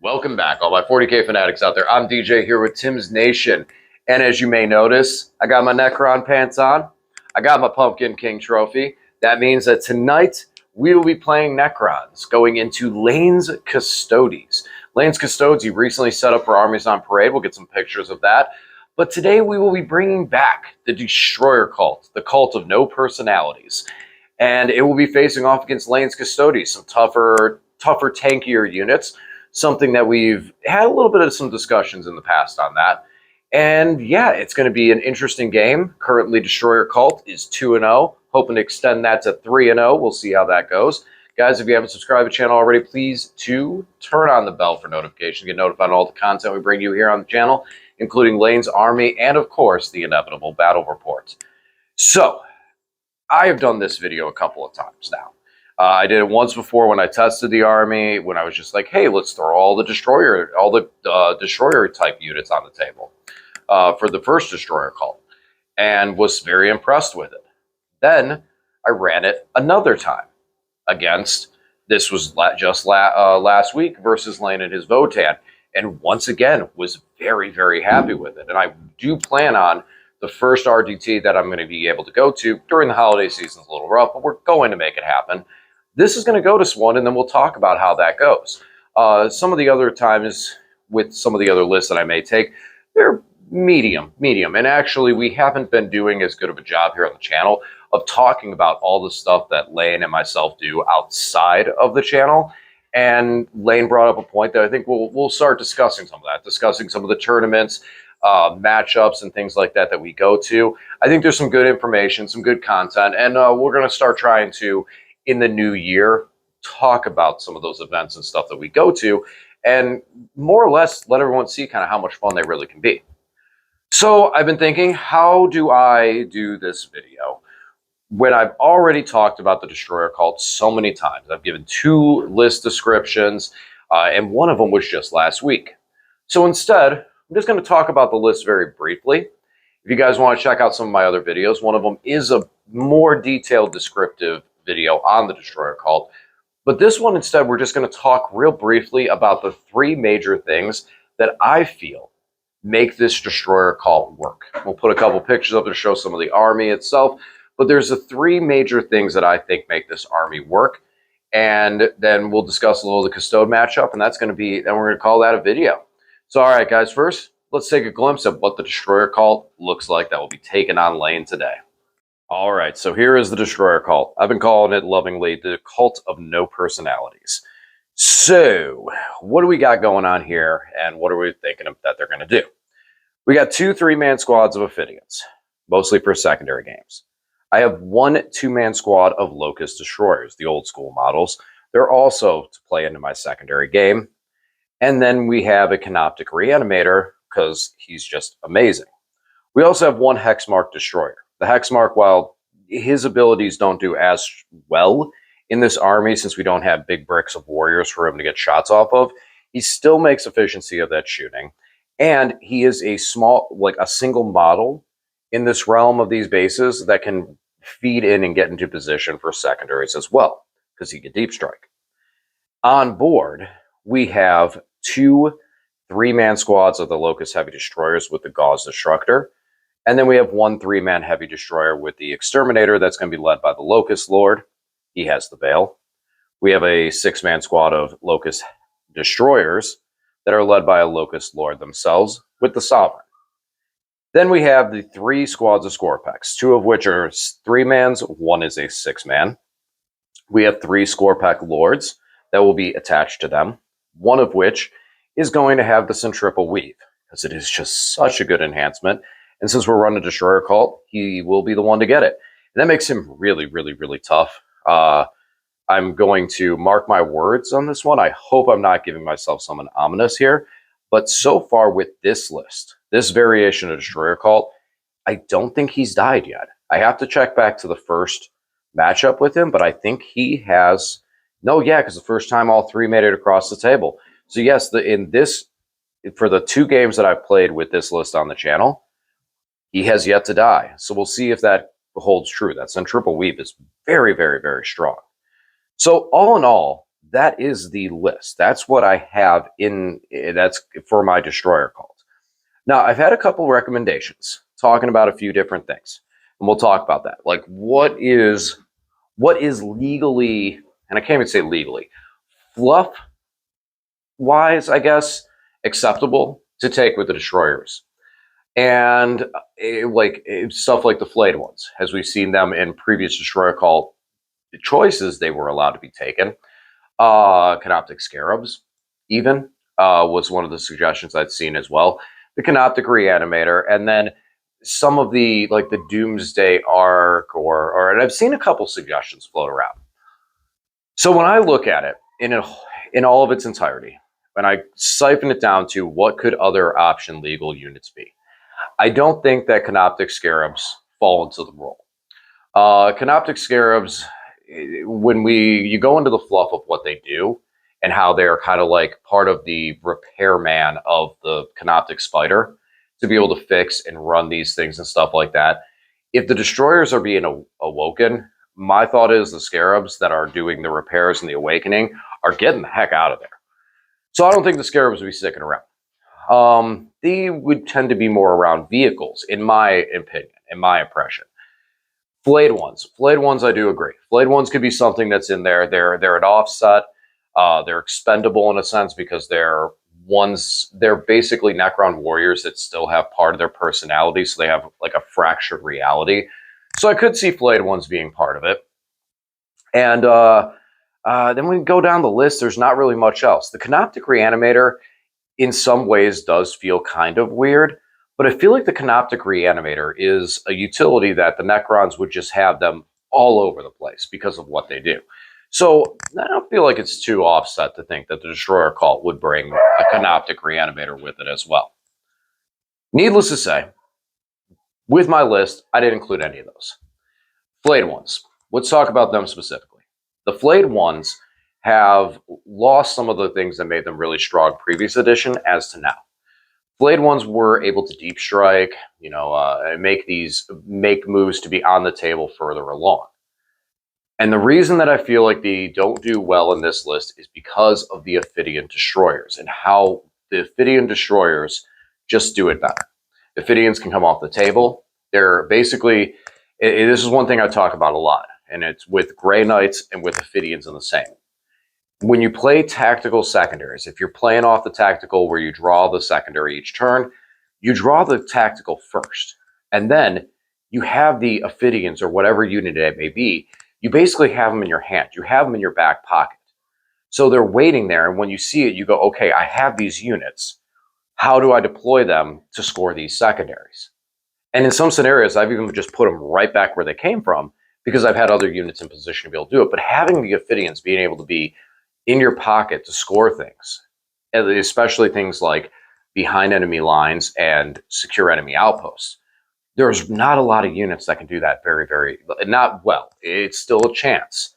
Welcome back, all my 40K fanatics out there. I'm DJ here with Tim's Nation. And as you may notice, I got my Necron pants on. I got my Pumpkin King trophy. That means that tonight we will be playing Necrons, going into Lane's Custodes. Lane's Custodes, he recently set up for Armies on Parade. We'll get some pictures of that. But today we will be bringing back the Destroyer cult, the cult of no personalities. And it will be facing off against Lane's Custodes, some tougher, tankier units. Something that we've had a little bit of some discussions in the past on that. And yeah, it's going to be an interesting game. Currently, Destroyer Cult is 2-0. Hoping to extend that to 3-0. We'll see how that goes. Guys, if you haven't subscribed to the channel already, please turn on the bell for notifications. Get notified on all the content we bring you here on the channel, including Lane's Army and, of course, the inevitable battle report. So, I have done this video a couple of times now. I did it once before when I tested the army, when I was just like, hey, let's throw all the destroyer type units on the table for the first Destroyer cult, and was very impressed with it. Then I ran it another time against, this was just last week, versus Lane and his Votan, and once again was very, very happy with it. And I do plan on the first RDT that I'm going to be able to go to during the holiday season. Is a little rough, but we're going to make it happen. This is going to go to one, and then we'll talk about how that goes. Some of the other times with some of the other lists that I may take, they're medium. And actually, we haven't been doing as good of a job here on the channel of talking about all the stuff that Lane and myself do outside of the channel. And Lane brought up a point that I think we'll start discussing some of that, discussing some of the tournaments, matchups, and things like that we go to. I think there's some good information, some good content, and we're going to start trying to, in the new year, talk about some of those events and stuff that we go to, and more or less let everyone see kind of how much fun they really can be. So I've been thinking, how do I do this video when I've already talked about the Destroyer cult so many times? I've given 2 list descriptions, and one of them was just last week. So instead, I'm just going to talk about the list very briefly. If you guys want to check out some of my other videos, one of them is a more detailed descriptive video on the Destroyer cult. But this one, instead, we're just going to talk real briefly about the 3 major things that I feel make this Destroyer cult work. We'll put a couple pictures up to show some of the army itself, but there's the 3 major things that I think make this army work. And then we'll discuss a little of the Custode matchup, and that's going to be, then we're going to call that a video. So, all right, guys, first, let's take a glimpse at what the Destroyer cult looks like that will be taking on Lane today. All right, so here is the Destroyer cult. I've been calling it lovingly the cult of no personalities. So, what do we got going on here, and what are we thinking that they're going to do? We got 2 3-man squads of Ophidians, mostly for secondary games. I have 1 2-man squad of Locust Destroyers, the old school models. They're also to play into my secondary game. And then we have a Canoptic Reanimator, because he's just amazing. We also have 1 Hexmark Destroyer. The Hexmark, while his abilities don't do as well in this army, since we don't have big bricks of warriors for him to get shots off of, he still makes efficiency of that shooting. And he is a small, like a single model in this realm of these bases that can feed in and get into position for secondaries as well, because he can deep strike. On board, we have 2 3-man squads of the Locust Heavy Destroyers with the Gauze Destructor. And then we have 1 3-man Heavy Destroyer with the Exterminator that's going to be led by the Locust Lord. He has the Veil. We have a 6-man squad of Locust Destroyers that are led by a Locust Lord themselves with the Sovereign. Then we have the 3 squads of Scorpex, 2 of which are 3-mans, 1 is a 6-man. We have 3 Scorpec Lords that will be attached to them, 1 of which is going to have the Centriple Weave, because it is just such a good enhancement. And since we're running a Destroyer cult, he will be the one to get it. And that makes him really, really, really tough. I'm going to mark my words on this one. I hope I'm not giving myself something ominous here. But so far with this list, this variation of Destroyer cult, I don't think he's died yet. I have to check back to the first matchup with him, but I think he has... No, yeah, because the first time all 3 made it across the table. So yes, for the 2 games that I've played with this list on the channel, he has yet to die. So we'll see if that holds true. That Centriple Weave is very, very, very strong. So all in all, that is the list. That's what I have that's for my destroyer cult. Now, I've had a couple recommendations talking about a few different things, and we'll talk about that. Like what is legally, and I can't even say legally, fluff wise, I guess, acceptable to take with the destroyers. And stuff like the flayed ones, as we've seen them in previous destroyer cult choices, they were allowed to be taken. Canoptic scarabs, even, was one of the suggestions I'd seen as well. The canoptic reanimator, and then some of the the doomsday arc, and I've seen a couple suggestions float around. So when I look at it in all of its entirety, and I siphon it down to what could other option legal units be, I don't think that canoptic scarabs fall into the role. Canoptic scarabs, when you go into the fluff of what they do and how they're kind of like part of the repairman of the canoptic spider to be able to fix and run these things and stuff like that. If the destroyers are being awoken, my thought is the scarabs that are doing the repairs and the awakening are getting the heck out of there. So I don't think the scarabs would be sticking around. They would tend to be more around vehicles, in my opinion, in my impression. Flayed ones, I do agree. Flayed ones could be something that's in there. They're an offset. They're expendable in a sense because they're basically Necron warriors that still have part of their personality, so they have like a fractured reality. So I could see flayed ones being part of it. And then we go down the list. There's not really much else. The canoptic reanimator, in some ways, does feel kind of weird. But I feel like the canoptic reanimator is a utility that the Necrons would just have them all over the place because of what they do. So I don't feel like it's too offset to think that the Destroyer cult would bring a canoptic reanimator with it as well. Needless to say, with my list, I didn't include any of those. Flayed ones. Let's talk about them specifically. The flayed ones have lost some of the things that made them really strong previous edition as to now. Flayed ones were able to deep strike, make moves to be on the table further along. And the reason that I feel like they don't do well in this list is because of the Ophidian destroyers and how the Ophidian destroyers just do it better. Ophidians can come off the table. They're basically, this is one thing I talk about a lot, and it's with Grey Knights and with Ophidians in the same. When you play tactical secondaries, if you're playing off the tactical where you draw the secondary each turn, you draw the tactical first. And then you have the Ophidians or whatever unit it may be, you basically have them in your hand. You have them in your back pocket. So they're waiting there, and when you see it, you go, okay, I have these units. How do I deploy them to score these secondaries? And in some scenarios, I've even just put them right back where they came from because I've had other units in position to be able to do it. But having the Ophidians being able to be in your pocket to score things, especially things like behind enemy lines and secure enemy outposts, there's not a lot of units that can do that very, very, not well. It's still a chance.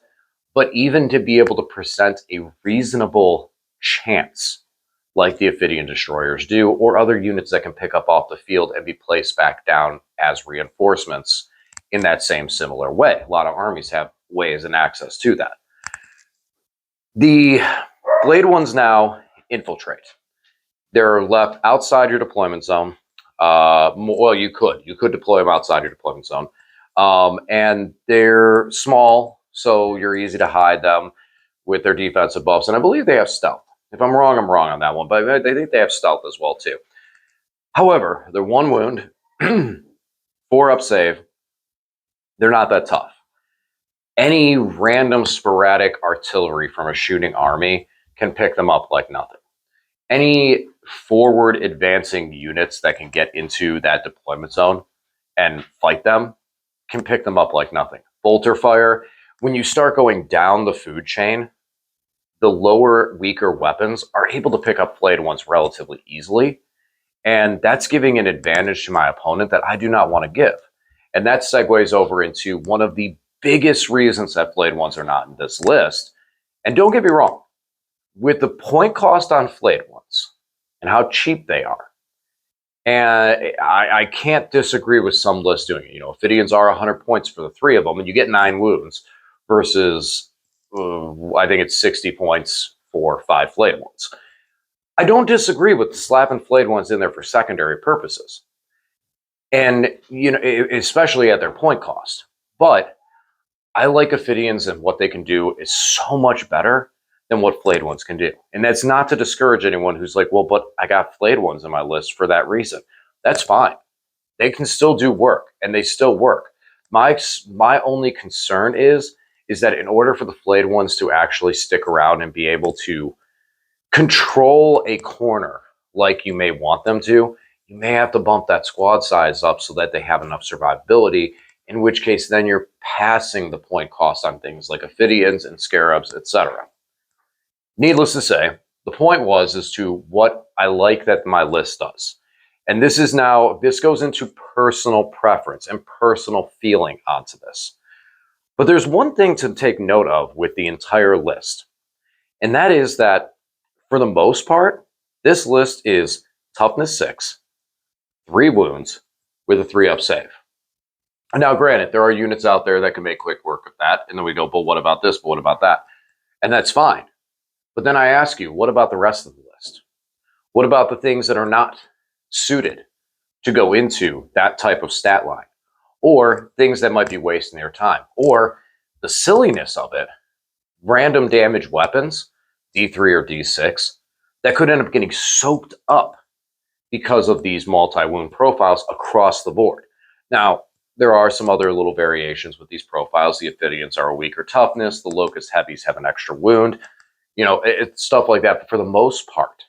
But even to be able to present a reasonable chance like the Ophidian destroyers do, or other units that can pick up off the field and be placed back down as reinforcements in that same similar way. A lot of armies have ways and access to that. The Blade ones now infiltrate. They're left outside your deployment zone. Well, you could deploy them outside your deployment zone. And they're small, so you're easy to hide them with their defensive buffs. And I believe they have stealth. If I'm wrong on that one, but they think they have stealth as well, too. However, they're 1 wound, 4 up save. They're not that tough. Any random sporadic artillery from a shooting army can pick them up like nothing. Any forward advancing units that can get into that deployment zone and fight them can pick them up like nothing. Bolter fire, when you start going down the food chain, the lower, weaker weapons are able to pick up flayed ones relatively easily. And that's giving an advantage to my opponent that I do not want to give. And that segues over into one of the biggest reasons that flayed ones are not in this list. And don't get me wrong, with the point cost on flayed ones and how cheap they are, and I can't disagree with some lists doing it. Ophidians are 100 points for the 3 of them, and you get 9 wounds versus I think it's 60 points for 5 flayed ones. I don't disagree with slapping flayed ones in there for secondary purposes, and especially at their point cost. But I like Ophidians, and what they can do is so much better than what flayed ones can do. And that's not to discourage anyone who's like, well, but I got flayed ones in my list for that reason. That's fine. They can still do work, and they still work. My only concern is that in order for the flayed ones to actually stick around and be able to control a corner like you may want them to, you may have to bump that squad size up so that they have enough survivability, in which case then you're passing the point cost on things like Ophidians and Scarabs, etc. Needless to say, the point was as to what I like that my list does. And this goes into personal preference and personal feeling onto this. But there's one thing to take note of with the entire list, and that is that for the most part, this list is toughness 6, 3 wounds with a 3-up save. Now, granted, there are units out there that can make quick work of that, and then we go, but what about this? But what about that? And that's fine. But then I ask you, what about the rest of the list? What about the things that are not suited to go into that type of stat line? Or things that might be wasting their time? Or the silliness of it, random damage weapons, D3 or D6, that could end up getting soaked up because of these multi-wound profiles across the board. Now, there are some other little variations with these profiles. The Ophidians are a weaker toughness. The Locust Heavies have an extra wound. It's stuff like that. But for the most part,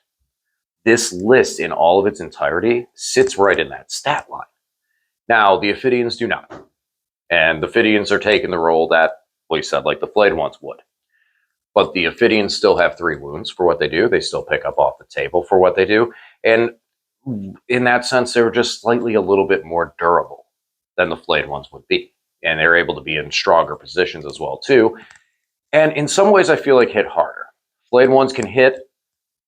this list in all of its entirety sits right in that stat line. Now, the Ophidians do not. And the Ophidians are taking the role that, well, you said, like the flayed ones would. But the Ophidians still have 3 wounds for what they do. They still pick up off the table for what they do. And in that sense, they're just slightly a little bit more durable than the flayed ones would be. And they're able to be in stronger positions as well, too. And in some ways, I feel like hit harder. Flayed ones can hit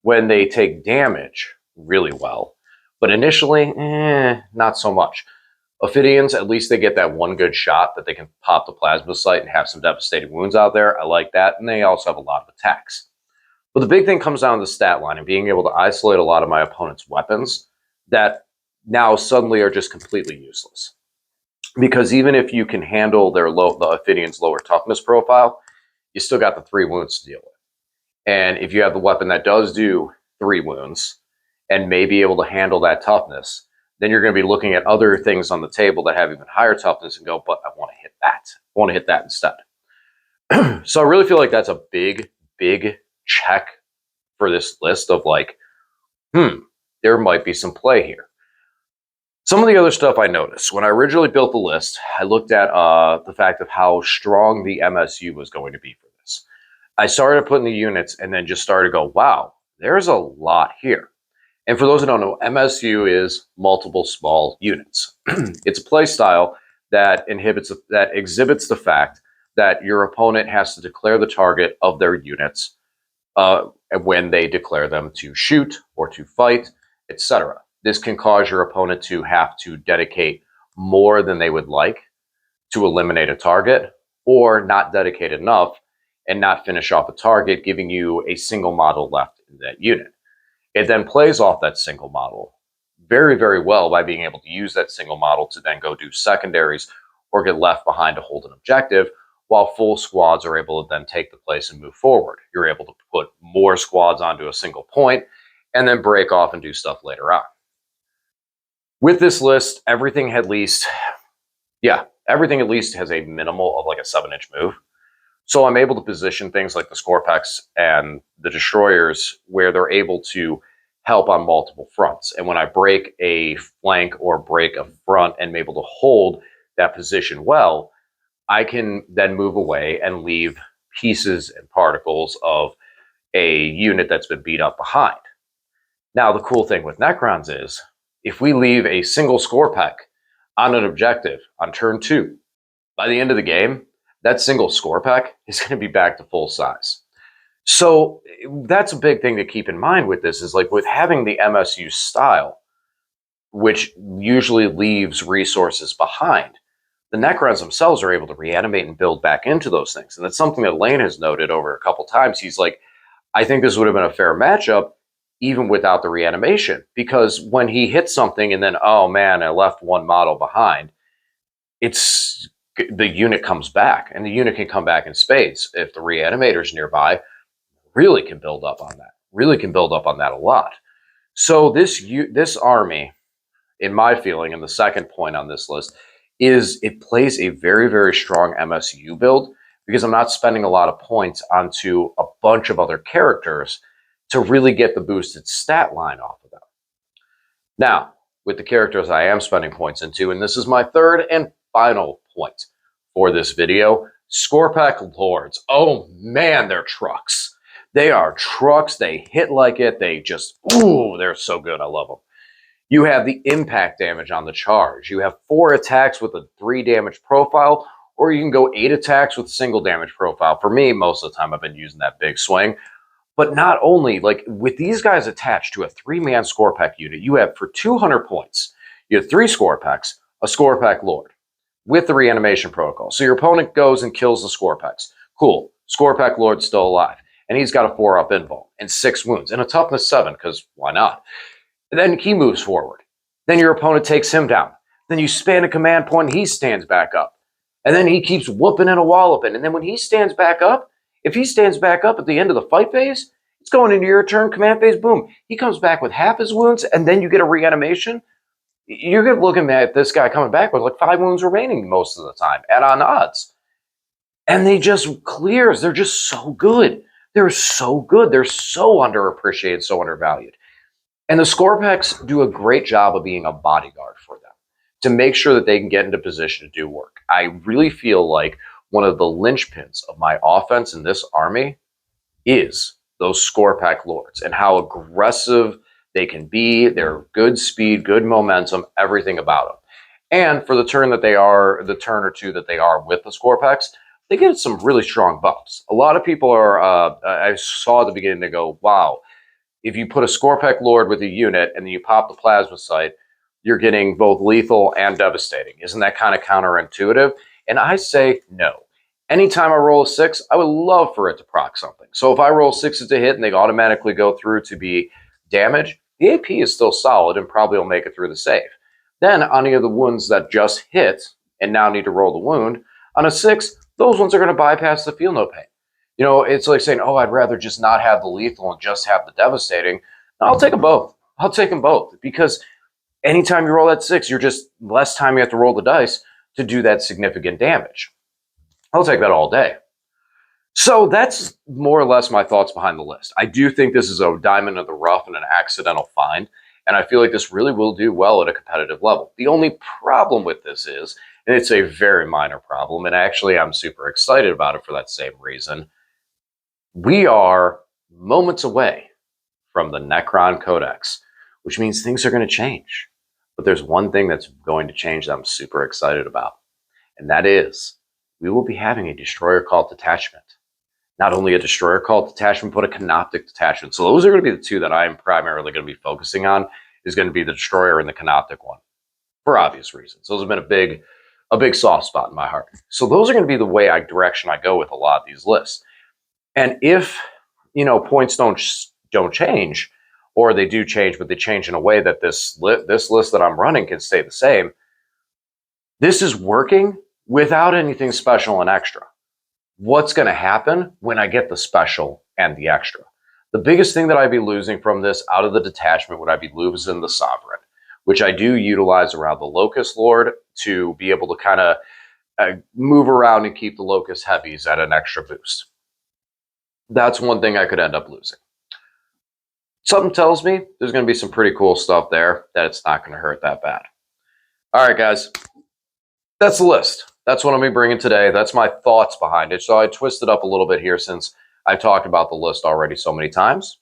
when they take damage really well. But initially, not so much. Ophidians, at least they get that one good shot that they can pop the plasma sight and have some devastating wounds out there. I like that. And they also have a lot of attacks. But the big thing comes down to the stat line and being able to isolate a lot of my opponent's weapons that now suddenly are just completely useless. Because even if you can handle the Ophidian's lower toughness profile, you still got the 3 wounds to deal with. And if you have the weapon that does do 3 wounds and may be able to handle that toughness, then you're going to be looking at other things on the table that have even higher toughness and go, but I want to hit that. I want to hit that instead. So I really feel like that's a big, big check for this list of like, there might be some play here. Some of the other stuff I noticed, when I originally built the list, I looked at the fact of how strong the MSU was going to be for this. I started putting the units and then just started to go, wow, there's a lot here. And for those who don't know, MSU is multiple small units. It's a play style that exhibits the fact that your opponent has to declare the target of their units when they declare them to shoot or to fight, etc. This can cause your opponent to have to dedicate more than they would like to eliminate a target, or not dedicate enough and not finish off a target, giving you a single model left in that unit. It then plays off that single model very, very well by being able to use that single model to then go do secondaries or get left behind to hold an objective, while full squads are able to then take the place and move forward. You're able to put more squads onto a single point and then break off and do stuff later on. With this list, everything at least has a minimal of like a 7-inch move. So I'm able to position things like the Scorpex and the Destroyers where they're able to help on multiple fronts. And when I break a flank or break a front and am able to hold that position well, I can then move away and leave pieces and particles of a unit that's been beat up behind. Now, the cool thing with Necrons is, if we leave a single Scorpec on an objective on turn 2, by the end of the game, that single Scorpec is going to be back to full size. So that's a big thing to keep in mind with this, is like with having the MSU style, which usually leaves resources behind, the Necrons themselves are able to reanimate and build back into those things. And that's something that Lane has noted over a couple times. He's like, I think this would have been a fair matchup even without the reanimation, because when he hits something and then, oh man, I left one model behind, it's the unit comes back, and the unit can come back in spades. If the reanimator's nearby, really can build up on that. Really can build up on that a lot. So this army, in my feeling, and the second point on this list, is it plays a very, very strong MSU build because I'm not spending a lot of points onto a bunch of other characters to really get the boosted stat line off of them. Now, with the characters I am spending points into, and this is my third and final point for this video, Scorpack Lords. Oh man, they're trucks. They are trucks. They hit like it. They just, ooh, they're so good. I love them. You have the impact damage on the charge. You have 4 attacks with a 3 damage profile, or you can go 8 attacks with single damage profile. For me, most of the time I've been using that big swing. But not only, like with these guys attached to a 3-man Scorpack unit, you have for 200 points, you have 3 Scorpacks, a Scorpack Lord with the reanimation protocol. So your opponent goes and kills the Scorpacks. Cool. Scorpack Lord's still alive. And he's got a 4-up invuln and 6 wounds and a toughness 7, because why not? And then he moves forward. Then your opponent takes him down. Then you span a command point and he stands back up. And then he keeps whooping and a walloping. And then when he stands back up, if he stands back up at the end of the fight phase, it's going into your turn, command phase, boom. He comes back with half his wounds, and then you get a reanimation. You're looking at this guy coming back with like 5 wounds remaining most of the time, at on odds. And they just clears. They're just so good. They're so good. They're so underappreciated, so undervalued. And the Scorpacks do a great job of being a bodyguard for them to make sure that they can get into position to do work. I really feel like one of the linchpins of my offense in this army is those Scorpack Lords and how aggressive they can be. They're good speed, good momentum, everything about them. And for the turn that they are, the turn or two that they are with the Scorpacks, they get some really strong buffs. A lot of people are, I saw at the beginning, they go, wow, if you put a Scorpack Lord with a unit and then you pop the Plasma Sight, you're getting both lethal and devastating. Isn't that kind of counterintuitive? And I say no. Anytime I roll a 6, I would love for it to proc something. So if I roll 6s to hit and they automatically go through to be damage, the AP is still solid and probably will make it through the save. Then on any of the wounds that just hit and now need to roll the wound, on a 6, those ones are going to bypass the feel no pain. You know, it's like saying, oh, I'd rather just not have the lethal and just have the devastating. No, I'll take them both. I'll take them both, because anytime you roll that 6, you're just less time you have to roll the dice to do that significant damage. I'll take that all day. So that's more or less my thoughts behind the list. I do think this is a diamond in the rough and an accidental find, and I feel like this really will do well at a competitive level. The only problem with this is, and it's a very minor problem, and actually I'm super excited about it for that same reason, we are moments away from the Necron Codex, which means things are going to change. But there's one thing that's going to change that I'm super excited about, and that is we will be having a Destroyer Cult detachment. Not only a Destroyer Cult detachment, but a Canoptic detachment. So those are going to be the two that I'm primarily going to be focusing on, is going to be the Destroyer and the Canoptic one, for obvious reasons. Those have been a big soft spot in my heart. So those are going to be the direction I go with a lot of these lists. And if, you know, points don't change, or they do change, but they change in a way that this list that I'm running can stay the same, this is working without anything special and extra. What's going to happen when I get the special and the extra? The biggest thing that I'd be losing from this out of the detachment would I be losing the Sovereign, which I do utilize around the Locust Lord to be able to kind of move around and keep the Locust Heavies at an extra boost. That's one thing I could end up losing. Something tells me there's going to be some pretty cool stuff there that it's not going to hurt that bad. All right, guys. That's the list. That's what I'm going to be bringing today. That's my thoughts behind it. So I twisted up a little bit here since I've talked about the list already so many times.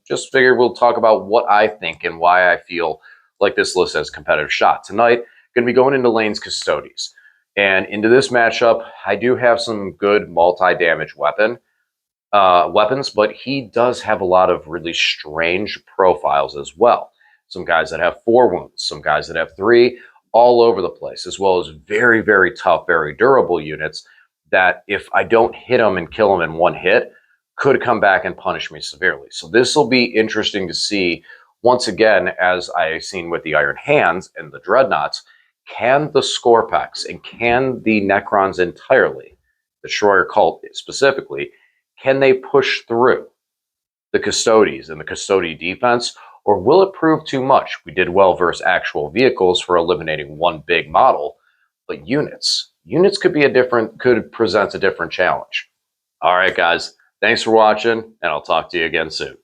Just figured we'll talk about what I think and why I feel like this list has a competitive shot. Tonight, going to be going into Lane's Custodes. And into this matchup, I do have some good multi-damage weapons, but he does have a lot of really strange profiles as well. Some guys that have 4 wounds, some guys that have 3, all over the place, as well as very, very tough, very durable units that if I don't hit them and kill them in one hit, could come back and punish me severely. So this will be interesting to see, once again, as I've seen with the Iron Hands and the Dreadnoughts, can the Scorpex and can the Necrons entirely, the Destroyer Cult specifically, can they push through the Custodes and the Custode defense, or will it prove too much? We did well versus actual vehicles for eliminating one big model, but units could present a different challenge. All right, guys, thanks for watching, and I'll talk to you again soon.